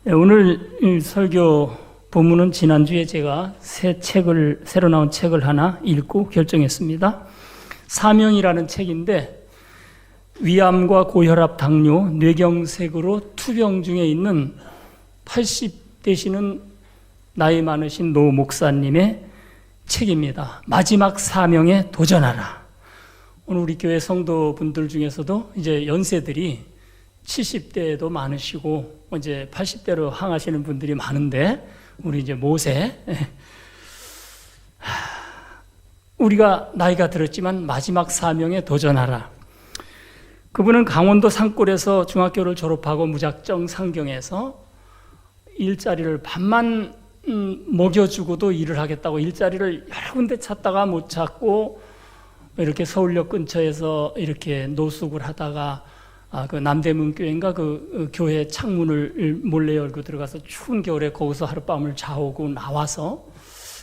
오늘 이 설교 본문은 지난주에 제가 새로 나온 책을 하나 읽고 결정했습니다. 사명이라는 책인데 위암과 고혈압, 당뇨, 뇌경색으로 투병 중에 있는 80 되시는 나이 많으신 노 목사님의 책입니다. 마지막 사명에 도전하라. 오늘 우리 교회 성도분들 중에서도 이제 연세들이 70대도 많으시고 이제 80대로 향하시는 분들이 많은데 우리 이제 모세 우리가 나이가 들었지만 마지막 사명에 도전하라. 그분은 강원도 산골에서 중학교를 졸업하고 무작정 상경해서 일자리를 밥만 먹여주고도 일을 하겠다고 일자리를 여러 군데 찾다가 못 찾고 이렇게 서울역 근처에서 이렇게 노숙을 하다가 그 남대문 교회인가 그 교회 창문을 몰래 열고 들어가서 추운 겨울에 거기서 하룻밤을 자오고 나와서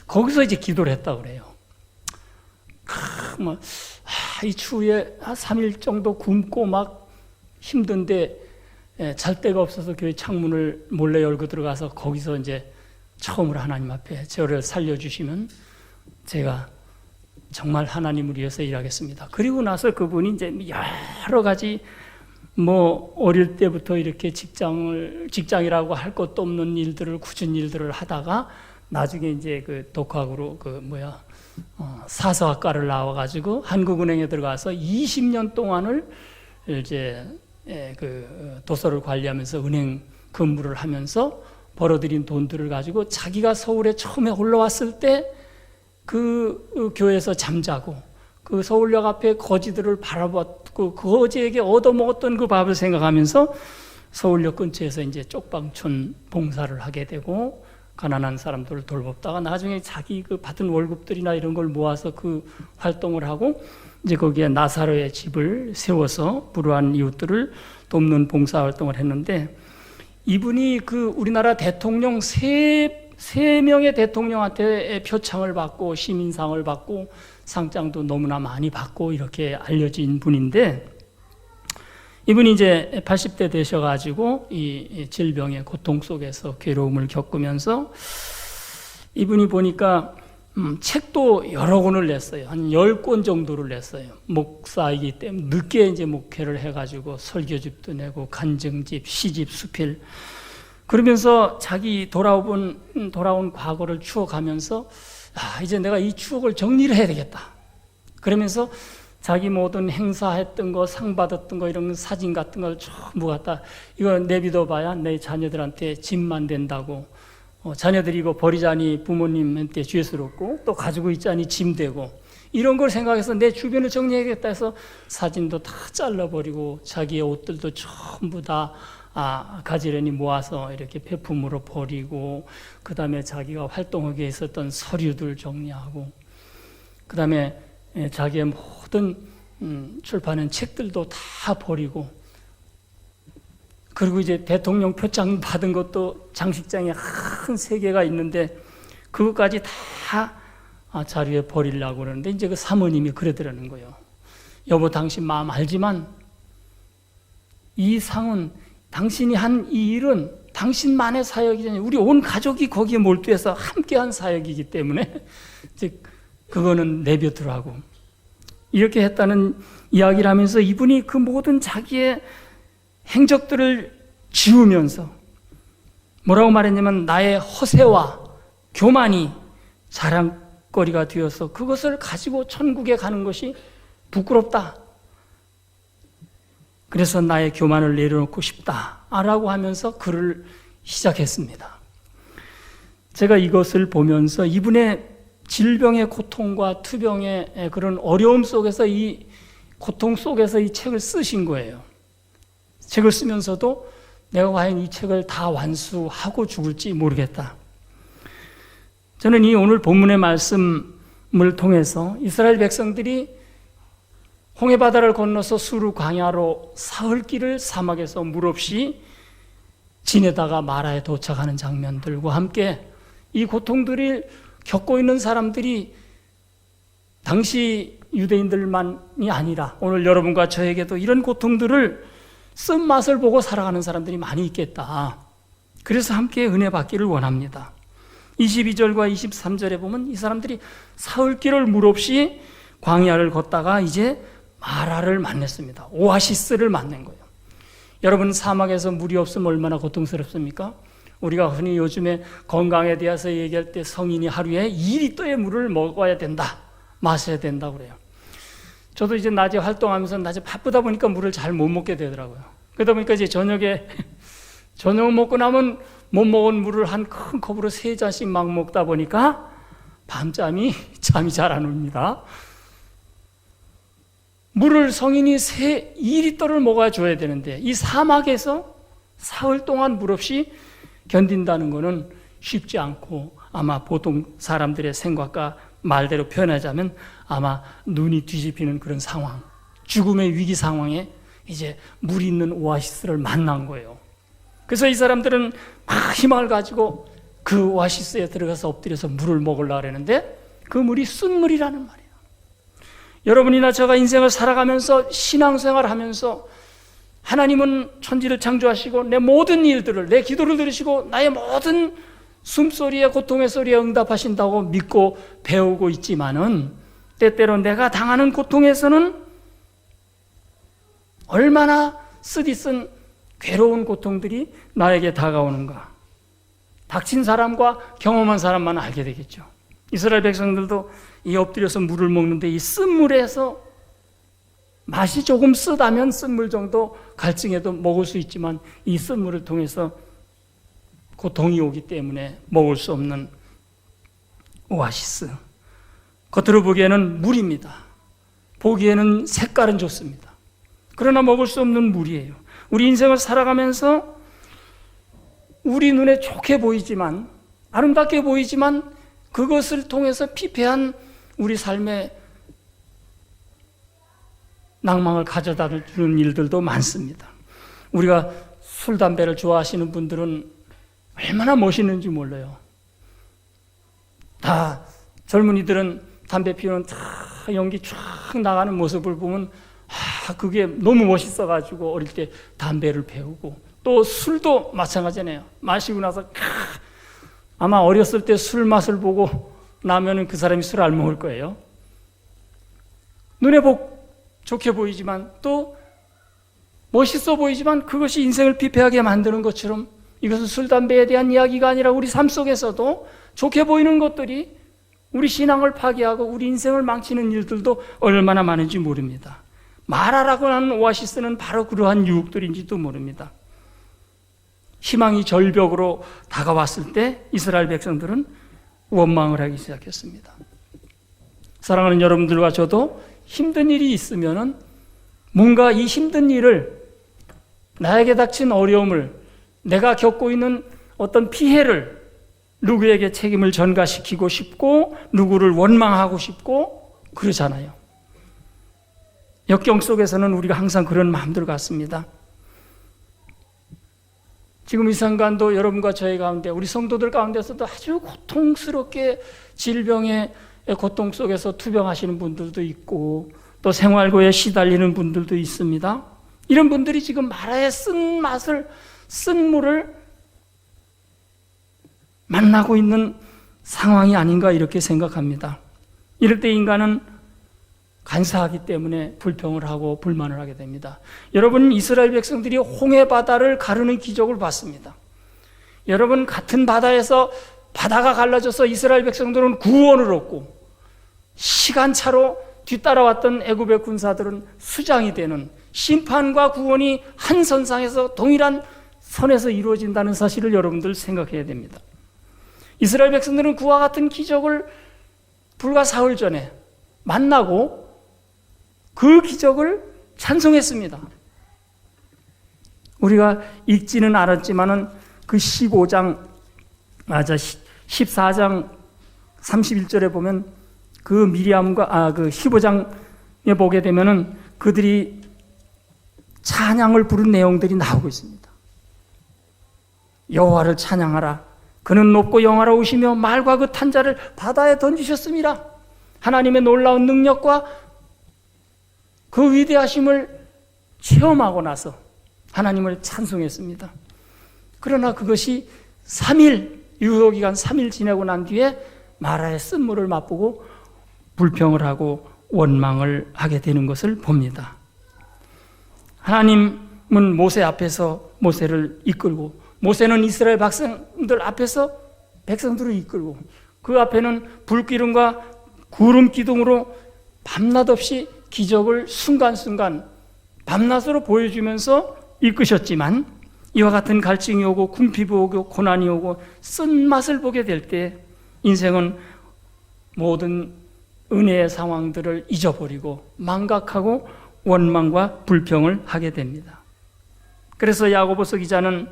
거기서 이제 기도를 했다고 그래요. 이 추위에 한 3일 정도 굶고 막 힘든데 잘 데가 없어서 교회 창문을 몰래 열고 들어가서 거기서 이제 처음으로 하나님 앞에 저를 살려주시면 제가 정말 하나님을 위해서 일하겠습니다. 그리고 나서 그분이 이제 여러 가지 어릴 때부터 이렇게 직장이라고 할 것도 없는 일들을, 굳은 일들을 하다가 나중에 이제 그 독학으로 사서학과를 나와가지고 한국은행에 들어가서 20년 동안을 이제 그 도서를 관리하면서 은행 근무를 하면서 벌어들인 돈들을 가지고 자기가 서울에 처음에 올라왔을 때 그 교회에서 잠자고 그 서울역 앞에 거지들을 바라봤고 그 거지에게 얻어먹었던 그 밥을 생각하면서 서울역 근처에서 이제 쪽방촌 봉사를 하게 되고 가난한 사람들을 돌보다가 나중에 자기 그 받은 월급들이나 이런 걸 모아서 그 활동을 하고 이제 거기에 나사로의 집을 세워서 불우한 이웃들을 돕는 봉사 활동을 했는데 이분이 그 우리나라 대통령 세 명의 대통령한테 표창을 받고 시민상을 받고 상장도 너무나 많이 받고 이렇게 알려진 분인데 이분이 이제 80대 되셔가지고 이 질병의 고통 속에서 괴로움을 겪으면서 이분이 보니까 책도 여러 권을 냈어요. 한 10권 정도를 냈어요. 목사이기 때문에 늦게 이제 목회를 해가지고 설교집도 내고 간증집, 시집, 수필 그러면서 자기 돌아온 과거를 추억하면서 이제 내가 이 추억을 정리를 해야 되겠다. 그러면서 자기 모든 행사했던 거, 상 받았던 거 이런 사진 같은 걸 전부 갖다 이거 내비둬 봐야 내 자녀들한테 짐만 된다고 자녀들이 이거 버리자니 부모님한테 죄스럽고 또 가지고 있자니 짐 되고 이런 걸 생각해서 내 주변을 정리해야겠다 해서 사진도 다 잘라버리고 자기의 옷들도 전부 다 가지런히 모아서 이렇게 폐품으로 버리고 그 다음에 자기가 활동하게 있었던 서류들 정리하고 그 다음에 자기의 모든 출판한 책들도 다 버리고 그리고 이제 대통령 표창 받은 것도 장식장에 한 3개가 있는데 그것까지 다 자리에 버리려고 그러는데 이제 그 사모님이 그러더라는 거예요. 여보 당신 마음 알지만 이 상은 당신이 한 이 일은 당신만의 사역이잖아요. 우리 온 가족이 거기에 몰두해서 함께한 사역이기 때문에 이제 그거는 내버두라고 이렇게 했다는 이야기를 하면서 이분이 그 모든 자기의 행적들을 지우면서 뭐라고 말했냐면 나의 허세와 교만이 자랑거리가 되어서 그것을 가지고 천국에 가는 것이 부끄럽다. 그래서 나의 교만을 내려놓고 싶다라고 하면서 글을 시작했습니다. 제가 이것을 보면서 이분의 질병의 고통과 투병의 그런 어려움 속에서 이 고통 속에서 이 책을 쓰신 거예요. 책을 쓰면서도 내가 과연 이 책을 다 완수하고 죽을지 모르겠다. 저는 이 오늘 본문의 말씀을 통해서 이스라엘 백성들이 홍해바다를 건너서 수르 광야로 사흘 길을 사막에서 물 없이 지내다가 마라에 도착하는 장면들과 함께 이 고통들을 겪고 있는 사람들이 당시 유대인들만이 아니라 오늘 여러분과 저에게도 이런 고통들을 쓴맛을 보고 살아가는 사람들이 많이 있겠다. 그래서 함께 은혜 받기를 원합니다. 22절과 23절에 보면 이 사람들이 사흘길을 물 없이 광야를 걷다가 이제 마라를 만났습니다. 오아시스를 만난 거예요. 여러분, 사막에서 물이 없으면 얼마나 고통스럽습니까? 우리가 흔히 요즘에 건강에 대해서 얘기할 때 성인이 하루에 2리터의 물을 먹어야 된다, 마셔야 된다고 그래요. 저도 이제 낮에 활동하면서 낮에 바쁘다 보니까 물을 잘 못 먹게 되더라고요. 그러다 보니까 이제 저녁에 저녁 먹고 나면 못 먹은 물을 한 큰 컵으로 3잔씩 막 먹다 보니까 잠이 잘 안 옵니다. 물을 성인이 2리터를 먹어야 줘야 되는데 이 사막에서 사흘 동안 물 없이 견딘다는 것은 쉽지 않고 아마 보통 사람들의 생각과 말대로 표현하자면 아마 눈이 뒤집히는 그런 상황, 죽음의 위기 상황에 이제 물 있는 오아시스를 만난 거예요. 그래서 이 사람들은 막 희망을 가지고 그 오아시스에 들어가서 엎드려서 물을 먹으려고 그러는데 그 물이 쓴물이라는 말이에요. 여러분이나 제가 인생을 살아가면서 신앙생활을 하면서 하나님은 천지를 창조하시고 내 모든 일들을, 내 기도를 들으시고 나의 모든 숨소리에, 고통의 소리에 응답하신다고 믿고 배우고 있지만은 때때로 내가 당하는 고통에서는 얼마나 쓰디쓴 괴로운 고통들이 나에게 다가오는가. 닥친 사람과 경험한 사람만 알게 되겠죠. 이스라엘 백성들도 이 엎드려서 물을 먹는데 이 쓴물에서 맛이 조금 쓰다면 쓴물 정도 갈증에도 먹을 수 있지만 이 쓴물을 통해서 고통이 오기 때문에 먹을 수 없는 오아시스. 겉으로 보기에는 물입니다. 보기에는 색깔은 좋습니다. 그러나 먹을 수 없는 물이에요. 우리 인생을 살아가면서 우리 눈에 좋게 보이지만, 아름답게 보이지만 그것을 통해서 피폐한 우리 삶의 낭망을 가져다 주는 일들도 많습니다. 우리가 술, 담배를 좋아하시는 분들은 얼마나 멋있는지 몰라요. 다 젊은이들은 담배 피우는 다 연기 쫙 나가는 모습을 보면 그게 너무 멋있어가지고 어릴 때 담배를 배우고, 또 술도 마찬가지네요. 마시고 나서 아마 어렸을 때 술 맛을 보고 나면은 그 사람이 술 안 먹을 거예요. 눈에 좋게 보이지만 또 멋있어 보이지만 그것이 인생을 피폐하게 만드는 것처럼 이것은 술, 담배에 대한 이야기가 아니라 우리 삶 속에서도 좋게 보이는 것들이 우리 신앙을 파괴하고 우리 인생을 망치는 일들도 얼마나 많은지 모릅니다. 마라라고 하는 오아시스는 바로 그러한 유혹들인지도 모릅니다. 희망이 절벽으로 다가왔을 때 이스라엘 백성들은 원망을 하기 시작했습니다. 사랑하는 여러분들과 저도 힘든 일이 있으면은 뭔가 이 힘든 일을, 나에게 닥친 어려움을, 내가 겪고 있는 어떤 피해를 누구에게 책임을 전가시키고 싶고 누구를 원망하고 싶고 그러잖아요. 역경 속에서는 우리가 항상 그런 마음들 같습니다. 지금 이 순간도 여러분과 저희 가운데, 우리 성도들 가운데서도 아주 고통스럽게 질병의 고통 속에서 투병하시는 분들도 있고 또 생활고에 시달리는 분들도 있습니다. 이런 분들이 지금 마라의 쓴 물을 만나고 있는 상황이 아닌가 이렇게 생각합니다. 이럴 때 인간은 간사하기 때문에 불평을 하고 불만을 하게 됩니다. 여러분, 이스라엘 백성들이 홍해 바다를 가르는 기적을 봤습니다. 여러분, 같은 바다에서 바다가 갈라져서 이스라엘 백성들은 구원을 얻고 시간차로 뒤따라왔던 애굽의 군사들은 수장이 되는, 심판과 구원이 한 선상에서 동일한 선에서 이루어진다는 사실을 여러분들 생각해야 됩니다. 이스라엘 백성들은 그와 같은 기적을 불과 사흘 전에 만나고 그 기적을 찬송했습니다. 우리가 읽지는 않았지만은 그 14장 31절에 보면 그 미리암과 그 15장에 보게 되면은 그들이 찬양을 부른 내용들이 나오고 있습니다. 여호와를 찬양하라. 그는 높고 영화로우시며 말과 그 탄자를 바다에 던지셨습니다. 하나님의 놀라운 능력과 그 위대하심을 체험하고 나서 하나님을 찬송했습니다. 그러나 그것이 3일, 유효기간 3일 지내고 난 뒤에 마라의 쓴물을 맛보고 불평을 하고 원망을 하게 되는 것을 봅니다. 하나님은 모세 앞에서 모세를 이끌고, 모세는 이스라엘 백성들 앞에서 백성들을 이끌고, 그 앞에는 불기둥과 구름 기둥으로 밤낮 없이 기적을 순간순간 밤낮으로 보여주면서 이끄셨지만, 이와 같은 갈증이 오고 궁핍이 오고 고난이 오고 쓴맛을 보게 될 때 인생은 모든 은혜의 상황들을 잊어버리고 망각하고 원망과 불평을 하게 됩니다. 그래서 야고보서 기자는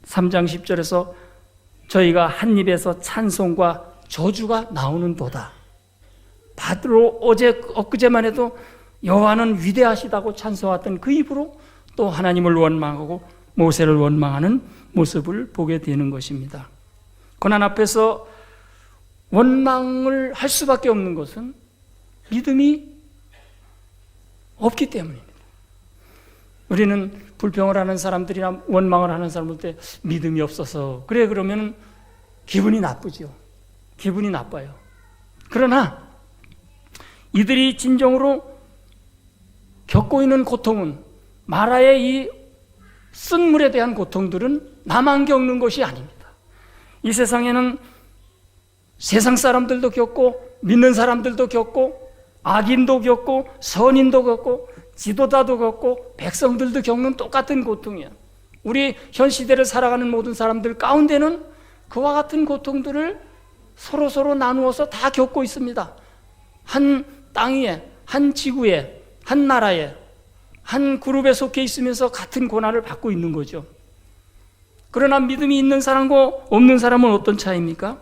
3장 10절에서 저희가 한 입에서 찬송과 저주가 나오는 도다. 바로 엊그제만 해도 여호와는 위대하시다고 찬송했던 그 입으로 또 하나님을 원망하고 모세를 원망하는 모습을 보게 되는 것입니다. 고난 앞에서 원망을 할 수밖에 없는 것은 믿음이 없기 때문입니다. 우리는 불평을 하는 사람들이나 원망을 하는 사람들 때 믿음이 없어서 그래 그러면 기분이 나쁘죠. 기분이 나빠요. 그러나 이들이 진정으로 겪고 있는 고통은, 마라의 이 쓴물에 대한 고통들은 나만 겪는 것이 아닙니다. 이 세상에는 세상 사람들도 겪고 믿는 사람들도 겪고 악인도 겪고 선인도 겪고 지도자도 겪고 백성들도 겪는 똑같은 고통이에요. 우리 현 시대를 살아가는 모든 사람들 가운데는 그와 같은 고통들을 서로 나누어서 다 겪고 있습니다. 한 땅 위에, 한 지구에, 한 나라에, 한 그룹에 속해 있으면서 같은 고난을 받고 있는 거죠. 그러나 믿음이 있는 사람과 없는 사람은 어떤 차이입니까?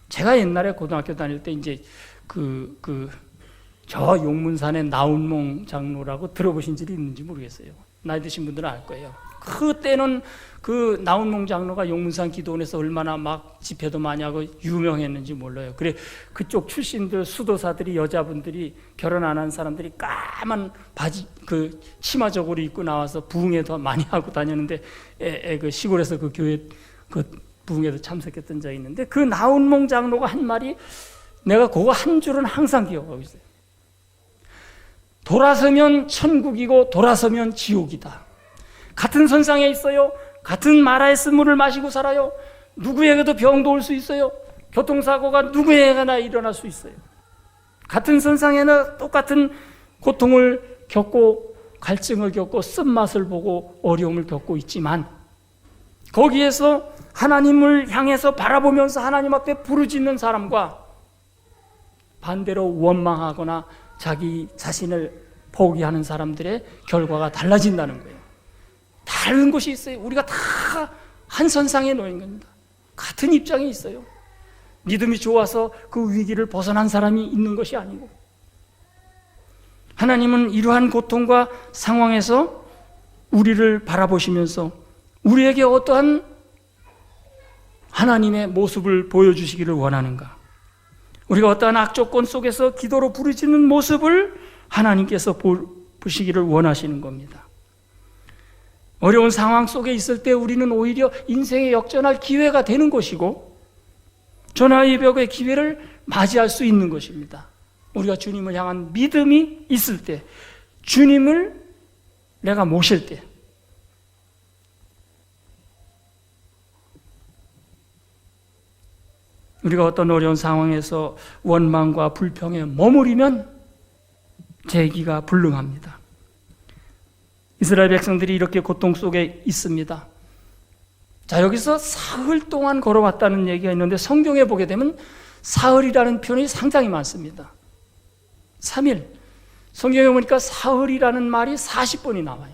제가 옛날에 고등학교 다닐 때 이제 저 용문산의 나운몽 장로라고 들어보신 적이 있는지 모르겠어요. 나이 드신 분들은 알 거예요. 그때는 그 나운몽 장로가 용문산 기도원에서 얼마나 막 집회도 많이 하고 유명했는지 몰라요. 그래 그쪽 출신들 수도사들이, 여자분들이, 결혼 안 한 사람들이 까만 바지 치마 저고리 입고 나와서 부흥회도 많이 하고 다녔는데 그 시골에서 그 교회 그 부흥회도 참석했던 적이 있는데, 그 나운몽 장로가 한 말이 내가 그거 한 줄은 항상 기억하고 있어요. 돌아서면 천국이고 돌아서면 지옥이다. 같은 선상에 있어요. 같은 마라의 쓴물을 마시고 살아요. 누구에게도 병도 올 수 있어요. 교통사고가 누구에게나 일어날 수 있어요. 같은 선상에는 똑같은 고통을 겪고 갈증을 겪고 쓴맛을 보고 어려움을 겪고 있지만, 거기에서 하나님을 향해서 바라보면서 하나님 앞에 부르짖는 사람과 반대로 원망하거나 자기 자신을 포기하는 사람들의 결과가 달라진다는 거예요. 다른 것이 있어요. 우리가 다 한 선상에 놓인 겁니다. 같은 입장에 있어요. 믿음이 좋아서 그 위기를 벗어난 사람이 있는 것이 아니고, 하나님은 이러한 고통과 상황에서 우리를 바라보시면서 우리에게 어떠한 하나님의 모습을 보여주시기를 원하는가, 우리가 어떠한 악조건 속에서 기도로 부르짖는 모습을 하나님께서 보시기를 원하시는 겁니다. 어려운 상황 속에 있을 때 우리는 오히려 인생에 역전할 기회가 되는 것이고 전화의 벽의 기회를 맞이할 수 있는 것입니다. 우리가 주님을 향한 믿음이 있을 때, 주님을 내가 모실 때, 우리가 어떤 어려운 상황에서 원망과 불평에 머무르면 재기가 불능합니다. 이스라엘 백성들이 이렇게 고통 속에 있습니다. 자, 여기서 사흘 동안 걸어왔다는 얘기가 있는데 성경에 보게 되면 사흘이라는 표현이 상당히 많습니다. 3일. 성경에 보니까 사흘이라는 말이 40번이 나와요.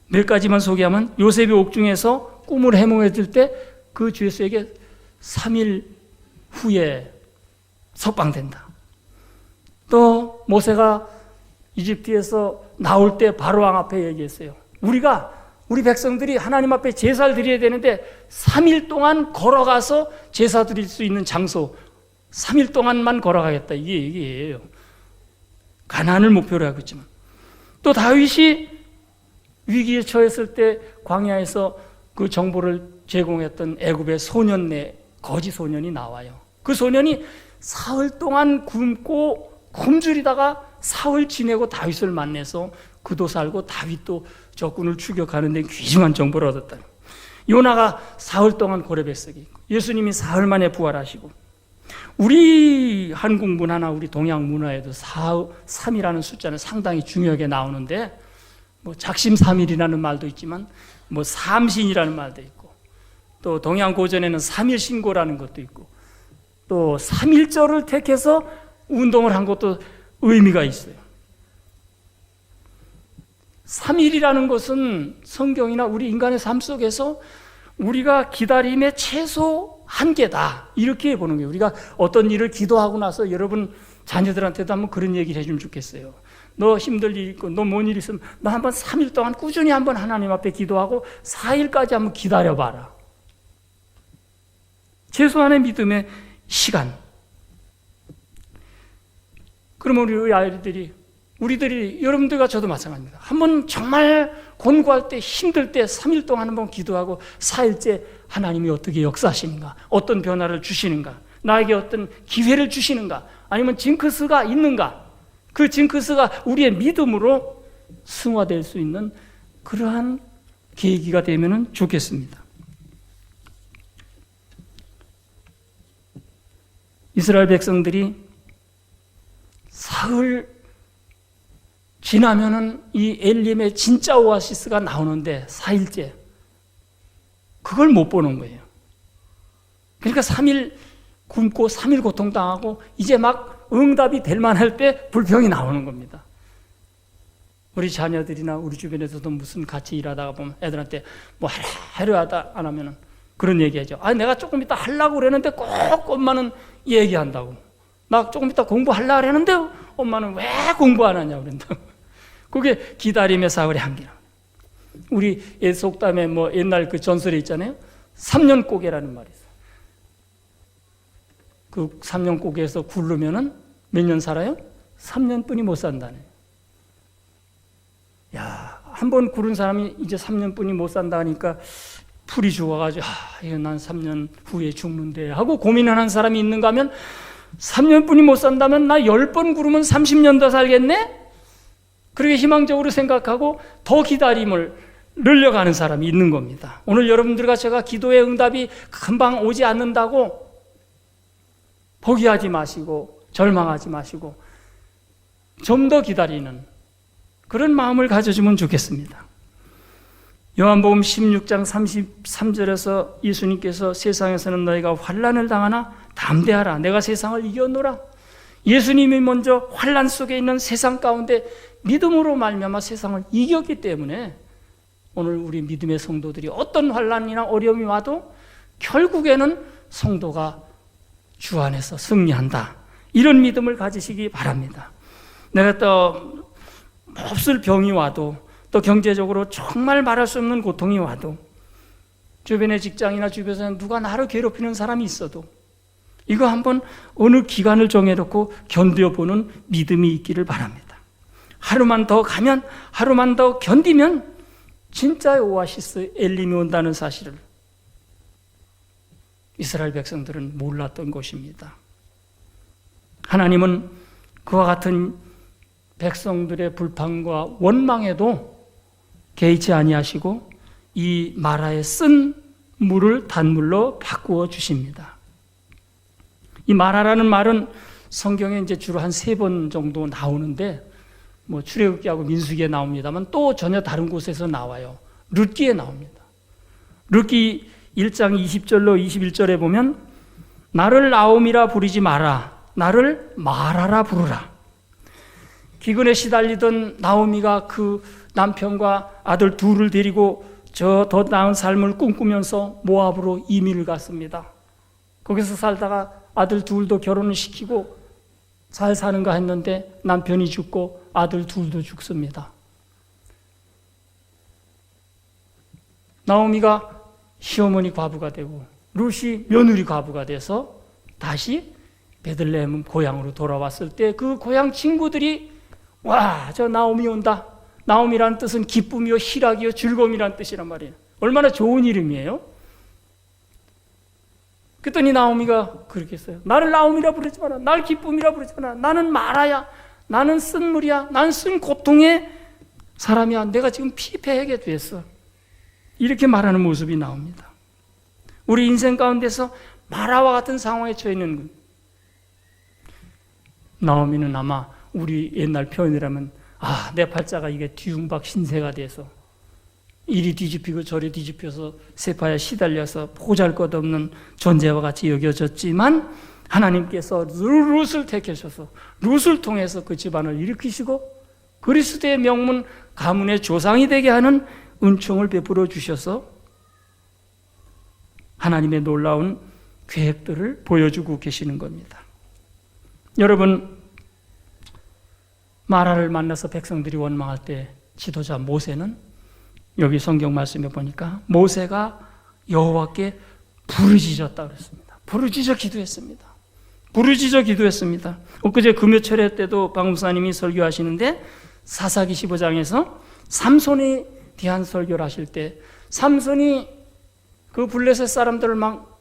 몇 가지만 소개하면, 요셉이 옥중에서 꿈을 해몽했을 때 그 죄수에게 3일 후에 석방된다. 또 모세가 이집트에서 나올 때 바로왕 앞에 얘기했어요. 우리 백성들이 하나님 앞에 제사를 드려야 되는데 3일 동안 걸어가서 제사 드릴 수 있는 장소 3일 동안만 걸어가겠다, 이게 얘기예요. 가나안을 목표로 하고 있지만, 또 다윗이 위기에 처했을 때 광야에서 그 정보를 제공했던 애굽의 소년 거지 소년이 나와요. 그 소년이 사흘 동안 굶고 굶주리다가 사흘 지내고 다윗을 만나서 그도 살고 다윗도 적군을 추격하는 데 귀중한 정보를 얻었다. 요나가 사흘 동안 고레백석에 있고 예수님이 사흘 만에 부활하시고 우리 한국 문화나 우리 동양 문화에도 3이라는 숫자는 상당히 중요하게 나오는데 뭐 작심삼일이라는 말도 있지만 뭐 삼신이라는 말도 있고 또 동양 고전에는 삼일신고라는 것도 있고 또 삼일절을 택해서 운동을 한 것도 의미가 있어요. 3일이라는 것은 성경이나 우리 인간의 삶 속에서 우리가 기다림의 최소 한계다 이렇게 보는 거예요. 우리가 어떤 일을 기도하고 나서 여러분 자녀들한테도 한번 그런 얘기를 해주면 좋겠어요. 너 힘들 일 있고 너 뭔 일 있으면 너 한번 3일 동안 꾸준히 한번 하나님 앞에 기도하고 4일까지 한번 기다려봐라. 최소한의 믿음의 시간. 그러면 우리 아이들이 우리들이 여러분들과 저도 마찬가지입니다. 한번 정말 곤고할 때 힘들 때 3일 동안 한번 기도하고 4일째 하나님이 어떻게 역사하시는가, 어떤 변화를 주시는가, 나에게 어떤 기회를 주시는가, 아니면 징크스가 있는가, 그 징크스가 우리의 믿음으로 승화될 수 있는 그러한 계기가 되면 좋겠습니다. 이스라엘 백성들이 사흘 지나면은 이 엘림의 진짜 오아시스가 나오는데 4일째 그걸 못 보는 거예요. 그러니까 3일 굶고 3일 고통당하고 이제 막 응답이 될 만할 때 불평이 나오는 겁니다. 우리 자녀들이나 우리 주변에서도 무슨 같이 일하다가 보면 애들한테 뭐 하려 하다 안 하면은 그런 얘기하죠. 아, 내가 조금 이따 하려고 그랬는데 꼭 엄마는 얘기한다고. 나 조금 이따 공부하려고 그랬는데 엄마는 왜 공부 안 하냐고 그런다고. 그게 기다림의 사흘의 한계라. 우리 속담에 뭐 옛날 그 전설에 있잖아요. 3년 고개라는 말이 있어요. 그 3년 고개에서 굴르면은 몇 년 살아요? 3년뿐이 못 산다네. 야, 한 번 굴은 사람이 이제 3년뿐이 못 산다 하니까 풀이 죽어가지고 이거 난 3년 후에 죽는데 하고 고민하는 사람이 있는가 하면 3년뿐이 못 산다면 나 10번 굴으면 30년 더 살겠네? 그렇게 희망적으로 생각하고 더 기다림을 늘려가는 사람이 있는 겁니다. 오늘 여러분들과 제가 기도의 응답이 금방 오지 않는다고 포기하지 마시고 절망하지 마시고 좀 더 기다리는 그런 마음을 가져주면 좋겠습니다. 요한복음 16장 33절에서 예수님께서 세상에서는 너희가 환난을 당하나 담대하라 내가 세상을 이겼노라. 예수님이 먼저 환난 속에 있는 세상 가운데 믿음으로 말미암아 세상을 이겼기 때문에 오늘 우리 믿음의 성도들이 어떤 환난이나 어려움이 와도 결국에는 성도가 주 안에서 승리한다. 이런 믿음을 가지시기 바랍니다. 내가 또 몹쓸 병이 와도 또 경제적으로 정말 말할 수 없는 고통이 와도 주변의 직장이나 주변에서 누가 나를 괴롭히는 사람이 있어도 이거 한번 어느 기간을 정해놓고 견뎌보는 믿음이 있기를 바랍니다. 하루만 더 가면 하루만 더 견디면 진짜의 오아시스 엘림이 온다는 사실을 이스라엘 백성들은 몰랐던 것입니다. 하나님은 그와 같은 백성들의 불평과 원망에도 개의치 아니하시고 이 마라에 쓴 물을 단물로 바꾸어 주십니다. 이 마라라는 말은 성경에 이제 주로 한 3번 정도 나오는데 뭐 출애굽기하고 민수기에 나옵니다만 또 전혀 다른 곳에서 나와요. 룻기에 나옵니다. 룻기 1장 20절로 21절에 보면 나를 나옴이라 부르지 마라. 나를 마라라 부르라. 기근에 시달리던 나오미가 그 남편과 아들 둘을 데리고 저 더 나은 삶을 꿈꾸면서 모압으로 이민을 갔습니다. 거기서 살다가 아들 둘도 결혼을 시키고 잘 사는가 했는데 남편이 죽고 아들 둘도 죽습니다. 나오미가 시어머니 과부가 되고 룻이 며느리 과부가 돼서 다시 베들레헴 고향으로 돌아왔을 때 그 고향 친구들이 와, 저 나오미 온다. 나옴이라는 뜻은 기쁨이요 희락이요 즐거움이라는 뜻이란 말이에요. 얼마나 좋은 이름이에요. 그랬더니 나오미가 그렇게 했어요. 나를 나오미라 부르지 마라. 날 기쁨이라 부르지 마라. 나는 마라야. 나는 쓴물이야. 나는 쓴 고통의 사람이야. 내가 지금 피폐하게 됐어. 이렇게 말하는 모습이 나옵니다. 우리 인생 가운데서 마라와 같은 상황에 처해 있는 것. 나오미는 아마 우리 옛날 표현이라면 내 팔자가 이게 뒤움박 신세가 돼서 이리 뒤집히고 저리 뒤집혀서 세파에 시달려서 보잘것없는 존재와 같이 여겨졌지만 하나님께서 룻을 택하셔서 룻을 통해서 그 집안을 일으키시고 그리스도의 명문 가문의 조상이 되게 하는 은총을 베풀어 주셔서 하나님의 놀라운 계획들을 보여주고 계시는 겁니다. 여러분, 마라를 만나서 백성들이 원망할 때 지도자 모세는 여기 성경 말씀에 보니까 모세가 여호와께 부르짖었다 그랬습니다. 부르짖어 기도했습니다. 부르짖어 기도했습니다. 엊그제 금요철회 때도 박목사님이 설교하시는데 사사기 15장에서 삼손에 대한 설교를 하실 때 삼손이 그 블레셋 사람들을 막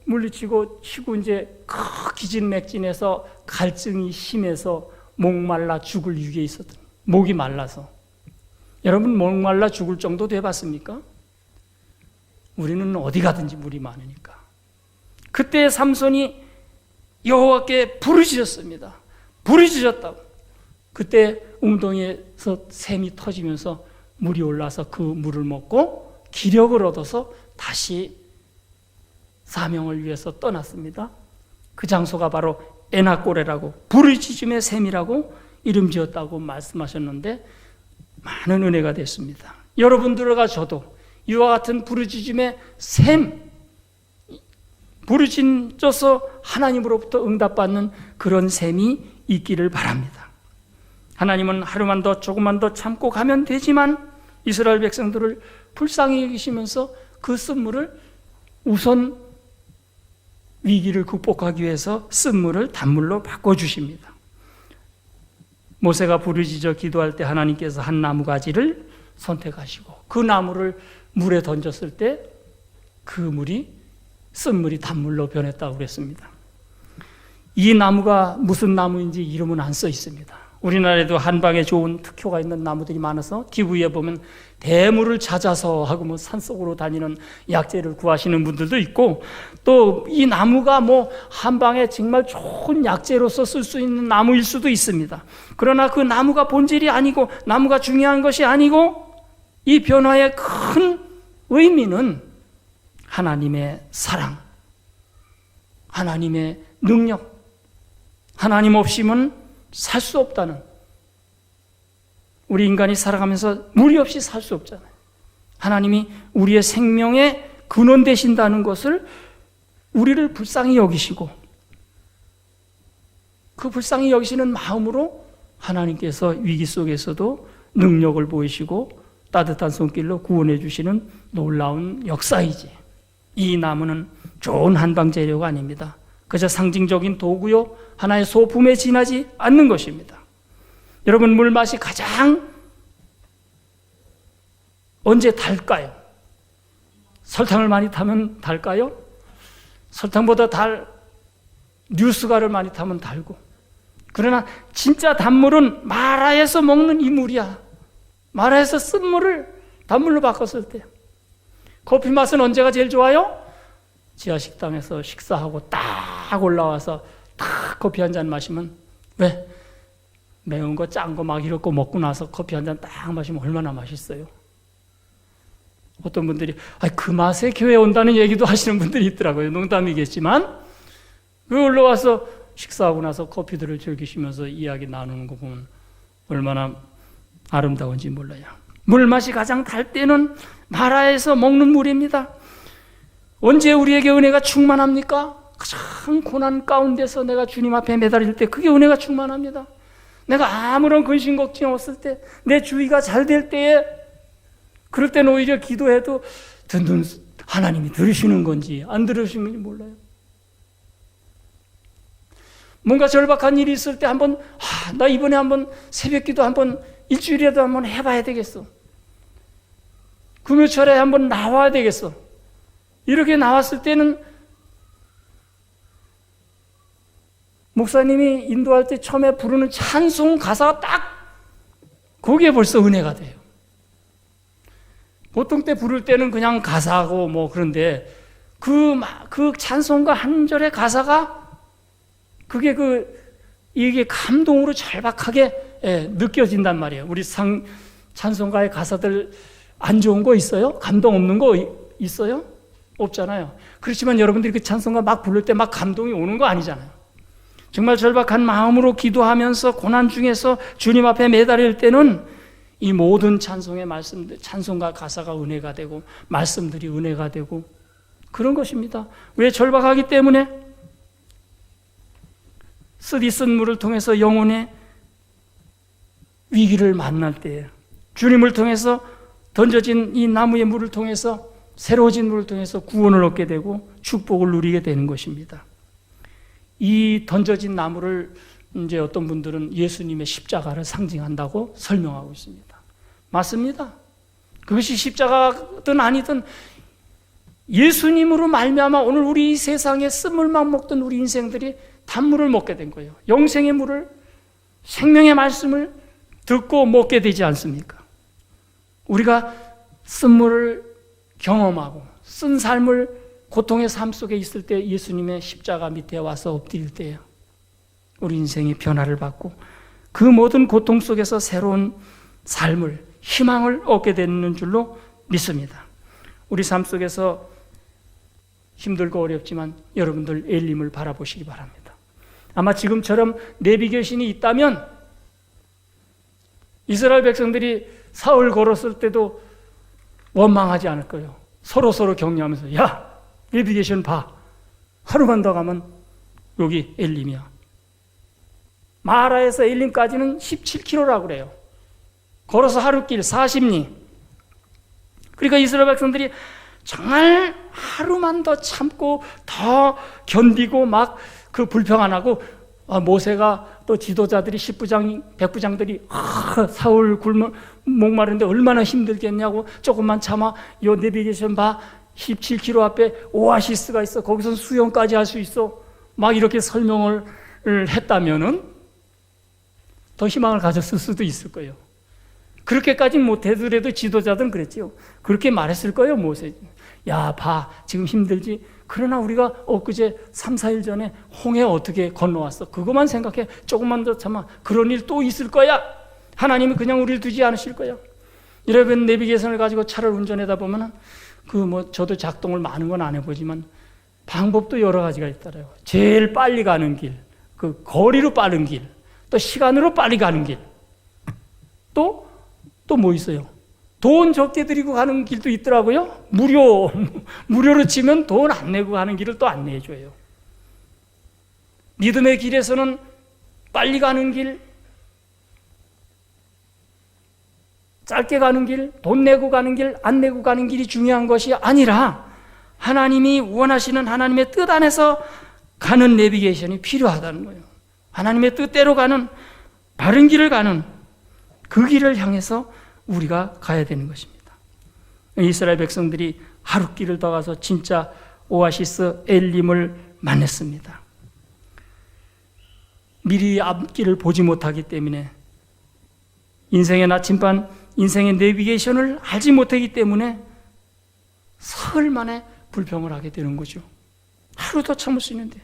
물리치고 치고 이제 기진맥진해서 갈증이 심해서 목말라 죽을 위기에 있었던 목이 말라서 여러분 목말라 죽을 정도 돼봤습니까? 우리는 어디 가든지 물이 많으니까. 그때 삼손이 여호와께 부르짖었습니다. 부르짖었다고. 그때 웅덩이에서 샘이 터지면서 물이 올라서 그 물을 먹고 기력을 얻어서 다시 사명을 위해서 떠났습니다. 그 장소가 바로 에나꼬레라고 부르짖음의 샘이라고 이름 지었다고 말씀하셨는데 많은 은혜가 됐습니다. 여러분들과 저도 이와 같은 부르짖음의 샘, 부르짖어서 하나님으로부터 응답받는 그런 샘이 있기를 바랍니다. 하나님은 하루만 더 조금만 더 참고 가면 되지만 이스라엘 백성들을 불쌍히 여기시면서 그 쓴물을 우선 위기를 극복하기 위해서 쓴물을 단물로 바꿔주십니다. 모세가 부르짖어 기도할 때 하나님께서 한 나무 가지를 선택하시고 그 나무를 물에 던졌을 때 그 물이 쓴물이 단물로 변했다고 그랬습니다. 이 나무가 무슨 나무인지 이름은 안 써 있습니다. 우리나라에도 한방에 좋은 특효가 있는 나무들이 많아서 TV에 보면 대물을 찾아서 하고 뭐 산속으로 다니는 약재를 구하시는 분들도 있고 또 이 나무가 뭐 한방에 정말 좋은 약재로서 쓸 수 있는 나무일 수도 있습니다. 그러나 그 나무가 본질이 아니고 나무가 중요한 것이 아니고 이 변화의 큰 의미는 하나님의 사랑, 하나님의 능력, 하나님 없이는 살 수 없다는, 우리 인간이 살아가면서 물이 없이 살 수 없잖아요. 하나님이 우리의 생명의 근원 되신다는 것을 우리를 불쌍히 여기시고 그 불쌍히 여기시는 마음으로 하나님께서 위기 속에서도 능력을 보이시고 따뜻한 손길로 구원해 주시는 놀라운 역사이지. 이 나무는 좋은 한방 재료가 아닙니다. 그저 상징적인 도구요 하나의 소품에 지나지 않는 것입니다. 여러분, 물맛이 가장 언제 달까요? 설탕을 많이 타면 달까요? 설탕보다 뉴스가를 많이 타면 달고. 그러나 진짜 단물은 마라에서 먹는 이 물이야. 마라에서 쓴 물을 단물로 바꿨을 때. 커피 맛은 언제가 제일 좋아요? 지하 식당에서 식사하고 딱 올라와서 딱 커피 한 잔 마시면, 왜? 매운 거, 짠 거 막 이렇게 먹고 나서 커피 한 잔 딱 마시면 얼마나 맛있어요. 어떤 분들이 그 맛에 교회 온다는 얘기도 하시는 분들이 있더라고요. 농담이겠지만 그 올라와서 식사하고 나서 커피들을 즐기시면서 이야기 나누는 거 보면 얼마나 아름다운지 몰라요. 물맛이 가장 달 때는 마라에서 먹는 물입니다. 언제 우리에게 은혜가 충만합니까? 가장 고난 가운데서 내가 주님 앞에 매달릴 때 그게 은혜가 충만합니다. 내가 아무런 근심 걱정 없을 때, 내 주의가 잘 될 때에, 그럴 때는 오히려 기도해도 듣는 하나님이 들으시는 건지 안 들으시는 건지 몰라요. 뭔가 절박한 일이 있을 때 한번 나 이번에 한번 새벽기도 한번 일주일에도 한번 해봐야 되겠어. 금요철에 한번 나와야 되겠어. 이렇게 나왔을 때는 목사님이 인도할 때 처음에 부르는 찬송 가사가 딱 거기에 벌써 은혜가 돼요. 보통 때 부를 때는 그냥 가사고 뭐 그런데 그 찬송가 한 절의 가사가 그게 이게 감동으로 절박하게 느껴진단 말이에요. 우리 찬송가의 가사들 안 좋은 거 있어요? 감동 없는 거 있어요? 없잖아요. 그렇지만 여러분들이 그 찬송가 막 부를 때 막 감동이 오는 거 아니잖아요. 정말 절박한 마음으로 기도하면서 고난 중에서 주님 앞에 매달릴 때는 이 모든 찬송의 말씀들, 찬송가 가사가 은혜가 되고 말씀들이 은혜가 되고 그런 것입니다. 왜? 절박하기 때문에 쓰디쓴 물을 통해서 영혼의 위기를 만날 때에 주님을 통해서 던져진 이 나무의 물을 통해서 새로워진 물을 통해서 구원을 얻게 되고 축복을 누리게 되는 것입니다. 이 던져진 나무를 이제 어떤 분들은 예수님의 십자가를 상징한다고 설명하고 있습니다. 맞습니다. 그것이 십자가든 아니든 예수님으로 말미암아 오늘 우리 세상에 쓴물만 먹던 우리 인생들이 단물을 먹게 된 거예요. 영생의 물을, 생명의 말씀을 듣고 먹게 되지 않습니까? 우리가 쓴물을 경험하고 쓴 삶을 고통의 삶 속에 있을 때 예수님의 십자가 밑에 와서 엎드릴 때예요. 우리 인생이 변화를 받고 그 모든 고통 속에서 새로운 삶을, 희망을 얻게 되는 줄로 믿습니다. 우리 삶 속에서 힘들고 어렵지만 여러분들 엘림을 바라보시기 바랍니다. 아마 지금처럼 내비게이션이 있다면 이스라엘 백성들이 사흘 걸었을 때도 원망하지 않을 거예요. 서로 격려하면서 야, 내비게이션 봐. 하루만 더 가면 여기 엘림이야. 마라에서 엘림까지는 17km라고 그래요. 걸어서 하루길 40리. 그러니까 이스라엘 백성들이 정말 하루만 더 참고 더 견디고 막 그 불평 안 하고 모세가 또 지도자들이 10부장, 100부장들이 사흘 굶어 목마른데 얼마나 힘들겠냐고 조금만 참아. 요 내비게이션 봐. 17km 앞에 오아시스가 있어. 거기서 수영까지 할 수 있어. 막 이렇게 설명을 했다면은 더 희망을 가졌을 수도 있을 거예요. 그렇게까지는 못해더라도 지도자들은 그랬지요. 그렇게 말했을 거예요, 모세. 야, 봐. 지금 힘들지? 그러나 우리가 엊그제 3, 4일 전에 홍해 어떻게 건너왔어? 그것만 생각해. 조금만 더 참아. 그런 일 또 있을 거야. 하나님은 그냥 우리를 두지 않으실 거야. 여러분, 내비게이션을 가지고 차를 운전하다 보면은 저도 작동을 많은 건 안 해보지만 방법도 여러 가지가 있더라고요. 제일 빨리 가는 길, 그 거리로 빠른 길, 또 시간으로 빨리 가는 길, 또 뭐 있어요? 돈 적게 들이고 가는 길도 있더라고요. 무료로 치면 돈 안 내고 가는 길을 또 안내해줘요. 믿음의 길에서는 빨리 가는 길, 짧게 가는 길, 돈 내고 가는 길, 안 내고 가는 길이 중요한 것이 아니라 하나님이 원하시는 하나님의 뜻 안에서 가는 내비게이션이 필요하다는 거예요. 하나님의 뜻대로 가는 바른 길을 가는 그 길을 향해서 우리가 가야 되는 것입니다. 이스라엘 백성들이 하룻길을 더 가서 진짜 오아시스 엘림을 만났습니다. 미리 앞길을 보지 못하기 때문에 인생의 나침반, 인생의 내비게이션을 알지 못하기 때문에 사흘 만에 불평을 하게 되는 거죠. 하루 더 참을 수 있는데.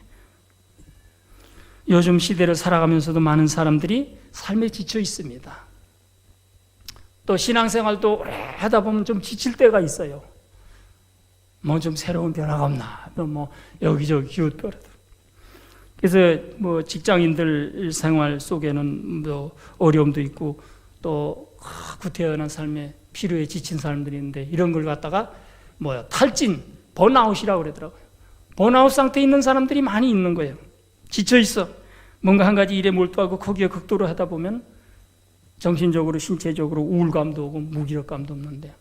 요즘 시대를 살아가면서도 많은 사람들이 삶에 지쳐 있습니다. 또 신앙생활도 오래 하다 보면 좀 지칠 때가 있어요. 뭐 좀 새로운 변화가 없나? 뭐 여기저기 기웃거려도. 그래서 뭐 직장인들 생활 속에는 뭐 어려움도 있고 또 구태연한 삶에 피로에 지친 사람들이 있는데 이런 걸 갖다가 탈진, 번아웃이라고 그러더라고요. 번아웃 상태에 있는 사람들이 많이 있는 거예요. 지쳐 있어. 뭔가 한 가지 일에 몰두하고 거기에 극도로 하다 보면 정신적으로, 신체적으로 우울감도 오고 무기력감도 없는데.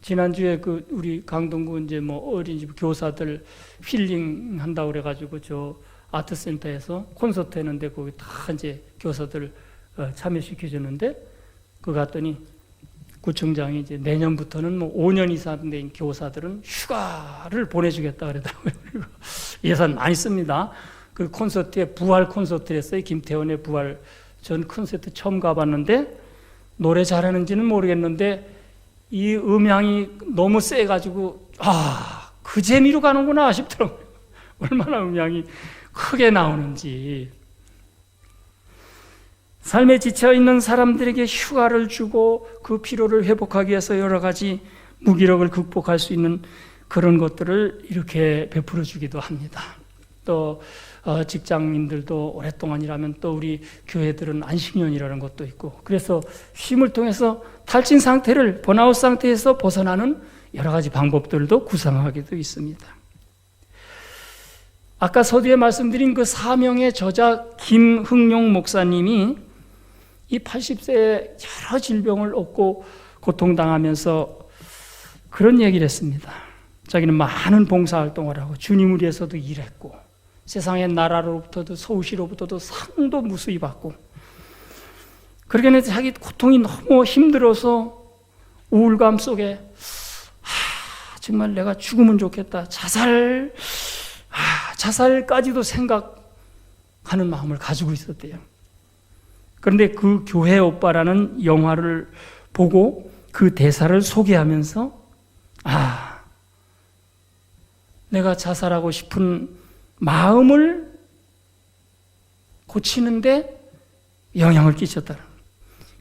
지난주에 우리 강동구 어린이집 교사들 힐링 한다고 그래가지고 저 아트센터에서 콘서트 했는데 거기 다 이제 교사들 참여시켜줬는데 그 갔더니 구청장이 이제 내년부터는 뭐 5년 이상 된 교사들은 휴가를 보내주겠다 그러더라고요. 그리고 예산 많이 씁니다. 그 콘서트에 부활 콘서트를 했어요. 김태원의 부활. 전 콘서트 처음 가봤는데 노래 잘하는지는 모르겠는데 이 음향이 너무 세가지고 그 재미로 가는구나 싶더라고요. 얼마나 음향이 크게 나오는지. 삶에 지쳐있는 사람들에게 휴가를 주고 그 피로를 회복하기 위해서 여러 가지 무기력을 극복할 수 있는 그런 것들을 이렇게 베풀어 주기도 합니다. 또 직장인들도 오랫동안 일하면 또 우리 교회들은 안식년이라는 것도 있고, 그래서 쉼을 통해서 탈진 상태를, 번아웃 상태에서 벗어나는 여러 가지 방법들도 구상하기도 있습니다. 아까 서두에 말씀드린 그 사명의 저자 김흥용 목사님이 이 80세에 여러 질병을 얻고 고통당하면서 그런 얘기를 했습니다. 자기는 많은 봉사활동을 하고 주님을 위해서도 일했고 세상의 나라로부터도 서울시로부터도 상도 무수히 받고, 그러기에는 자기 고통이 너무 힘들어서 우울감 속에 정말 내가 죽으면 좋겠다, 자살까지도 생각하는 마음을 가지고 있었대요. 그런데 그 교회 오빠라는 영화를 보고 그 대사를 소개하면서 내가 자살하고 싶은 마음을 고치는데 영향을 끼쳤다.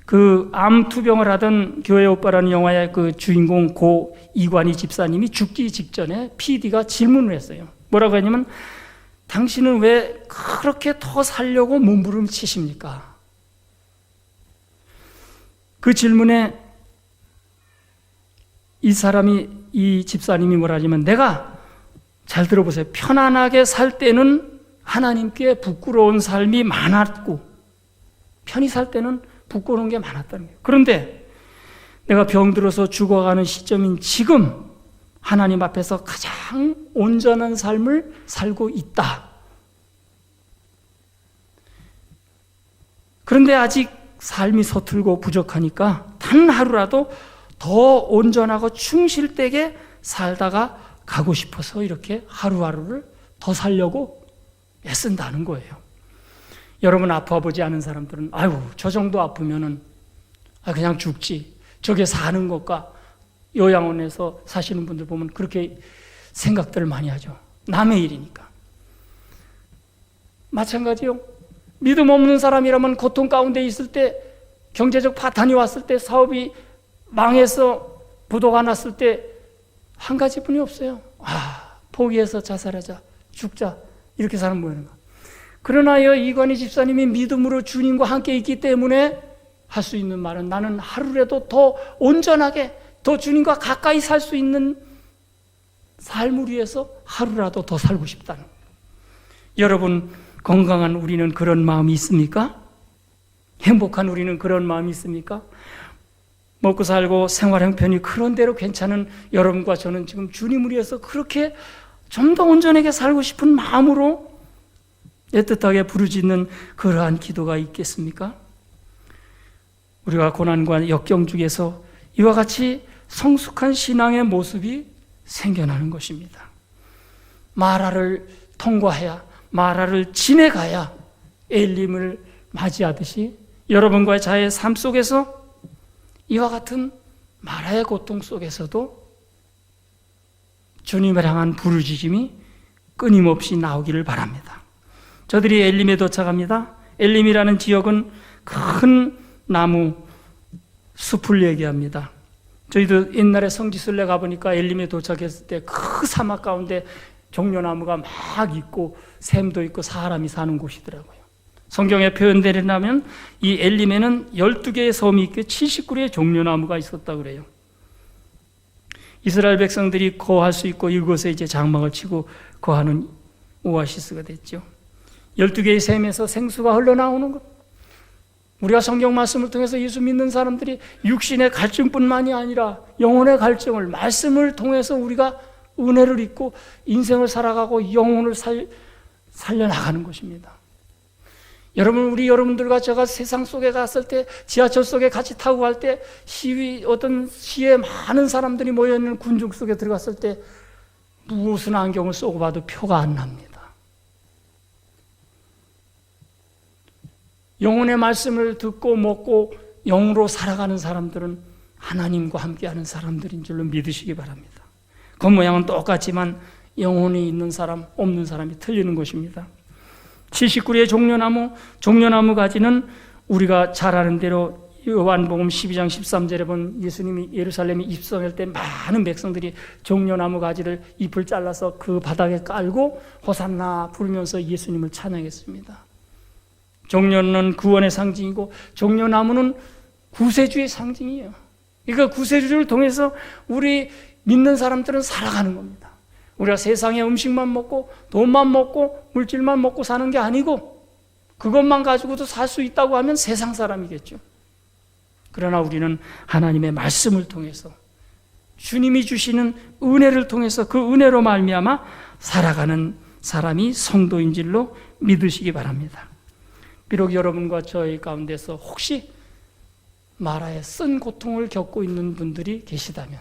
그 암 투병을 하던 교회 오빠라는 영화의 그 주인공 고 이관희 집사님이 죽기 직전에 PD가 질문을 했어요. 뭐라고 했냐면, 당신은 왜 그렇게 더 살려고 몸부림치십니까? 그 질문에 이 집사님이 뭐라 하냐면, 내가, 잘 들어보세요, 편안하게 살 때는 하나님께 부끄러운 삶이 많았고 편히 살 때는 부끄러운 게 많았다는 거예요. 그런데 내가 병들어서 죽어가는 시점인 지금 하나님 앞에서 가장 온전한 삶을 살고 있다. 그런데 아직 삶이 서툴고 부족하니까 단 하루라도 더 온전하고 충실되게 살다가 가고 싶어서 이렇게 하루하루를 더 살려고 애쓴다는 거예요. 여러분, 아파보지 않은 사람들은 저 정도 아프면은 그냥 죽지, 저게 사는 것과, 요양원에서 사시는 분들 보면 그렇게 생각들을 많이 하죠. 남의 일이니까. 마찬가지요. 믿음 없는 사람이라면 고통 가운데 있을 때, 경제적 파탄이 왔을 때, 사업이 망해서 부도가 났을 때 한 가지뿐이 없어요. 포기해서 자살하자, 죽자, 이렇게 사는 모양인가. 그러나 이관희 집사님이 믿음으로 주님과 함께 있기 때문에 할 수 있는 말은, 나는 하루라도 더 온전하게, 더 주님과 가까이 살 수 있는 삶을 위해서 하루라도 더 살고 싶다는 거예요. 여러분, 건강한 우리는 그런 마음이 있습니까? 행복한 우리는 그런 마음이 있습니까? 먹고 살고 생활 형편이 그런대로 괜찮은 여러분과 저는 지금 주님을 위해서 그렇게 좀 더 온전하게 살고 싶은 마음으로 애틋하게 부르짖는 그러한 기도가 있겠습니까? 우리가 고난과 역경 중에서 이와 같이 성숙한 신앙의 모습이 생겨나는 것입니다. 마라를 통과해야, 마라를 지나가야 엘림을 맞이하듯이 여러분과의 자의 삶 속에서 이와 같은 마라의 고통 속에서도 주님을 향한 부르짖음이 끊임없이 나오기를 바랍니다. 저들이 엘림에 도착합니다. 엘림이라는 지역은 큰 나무 숲을 얘기합니다. 저희도 옛날에 성지순례 가보니까 엘림에 도착했을 때 그 사막 가운데 종려나무가 막 있고 샘도 있고 사람이 사는 곳이더라고요. 성경에 표현되려면 이 엘림에는 12개의 섬이 있고 79개의 종려나무가 있었다고 그래요. 이스라엘 백성들이 거할 수 있고 이곳에 이제 장막을 치고 거하는 오아시스가 됐죠. 12개의 샘에서 생수가 흘러나오는 것. 우리가 성경 말씀을 통해서 예수 믿는 사람들이 육신의 갈증뿐만이 아니라 영혼의 갈증을, 말씀을 통해서 우리가 은혜를 입고 인생을 살아가고 영혼을 살려나가는 것입니다. 여러분, 우리 여러분들과 제가 세상 속에 갔을 때, 지하철 속에 같이 타고 갈 때, 어떤 시에 많은 사람들이 모여있는 군중 속에 들어갔을 때 무슨 안경을 쓰고 봐도 표가 안 납니다. 영혼의 말씀을 듣고 먹고 영으로 살아가는 사람들은 하나님과 함께하는 사람들인 줄로 믿으시기 바랍니다. 겉모양은 똑같지만 영혼이 있는 사람, 없는 사람이 틀리는 것입니다. 79리의 종려나무 가지는 우리가 잘 아는 대로 요한복음 12장 13절에 본 예수님이 예루살렘에 입성할 때 많은 백성들이 종려나무 가지를 잎을 잘라서 그 바닥에 깔고 호산나 부르면서 예수님을 찬양했습니다. 종려는 구원의 상징이고 종려나무는 구세주의 상징이에요. 그러니까 구세주를 통해서 우리 믿는 사람들은 살아가는 겁니다. 우리가 세상의 음식만 먹고 돈만 먹고 물질만 먹고 사는 게 아니고 그것만 가지고도 살 수 있다고 하면 세상 사람이겠죠. 그러나 우리는 하나님의 말씀을 통해서 주님이 주시는 은혜를 통해서 그 은혜로 말미암아 살아가는 사람이 성도인 줄로 믿으시기 바랍니다. 비록 여러분과 저희 가운데서 혹시 마라에 쓴 고통을 겪고 있는 분들이 계시다면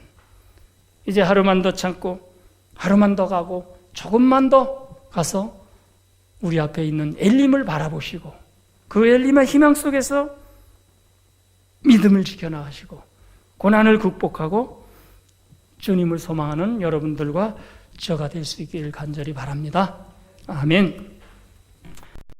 이제 하루만 더 참고 하루만 더 가고 조금만 더 가서 우리 앞에 있는 엘림을 바라보시고 그 엘림의 희망 속에서 믿음을 지켜나가시고 고난을 극복하고 주님을 소망하는 여러분들과 저가 될 수 있기를 간절히 바랍니다. 아멘.